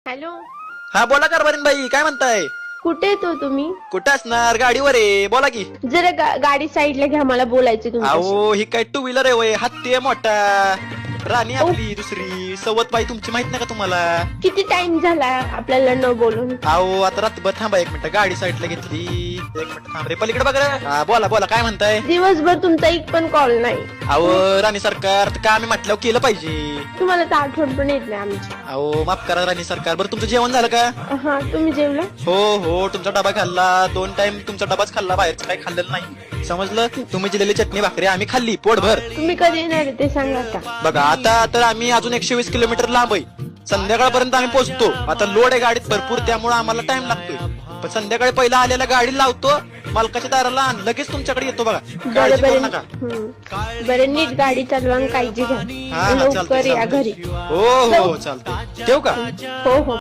Hello, हा बोला कारभारीन बाई, काय म्हणताय? कुठे येतो तुम्ही? कुठं असणार? गाडीवर आहे, बोला की. जरा गाडी साईडला घ्या, मला बोलायचं तुमच्याशी. अहो ही काय टू व्हीलर आहे वय, हत्ती आहे मोठा. राणी ओ. आपली दुसरी सवत बाई तुमची माहित नाही का तुम्हाला? किती टाइम झाला आपल्याला न बोलून? अहो आता रातभर थांबा, एक मिनिट गाडी साईडला घेतली. एक मिनिट थांब रे, पलीकडे बघ रे. हा बोला बोला, काय म्हणताय? दिवसभर तुमचा एक पण कॉल नाही. अहो राणी सरकार, का आम्ही म्हटल्यावर केलं पाहिजे. तुम्हाला तर आठवण पण येत नाही आमची. अहो माफ करा राणी सरकार. बरं तुमचं जेवण झालं का? हा, तुम्ही जेवला? हो हो, तुमचा डबा खाल्ला, 2 टाइम तुमचा डबाच खाल्ला, बाहेरचं काही खाल्लेलं नाही. समजलं? तुम्ही दिलेली चटणी भाकरी आम्ही खाल्ली पोटभर. तुम्ही कधी येणार आहे ते सांगा का? बघा आता तर आम्ही अजून 120 किलोमीटर लांब आहे. संध्याकाळपर्यंत आम्ही पोहोचतो. आता लोड आहे गाडीत भरपूर, त्यामुळे आम्हाला टाइम लागतोय. पण संध्याकाळी पहिला आलेला गाडी लावतो मालकाच्या दाराला आणि लगेच तुमच्याकडे येतो. बघा, काळजी करू नका. बरं, नीट गाडी चालवा आणि काळजी हा घ्या. हा, लवकर चालतंय या घरी. चालतंय. हो हो चालतंय, ठेवू का? हो हो.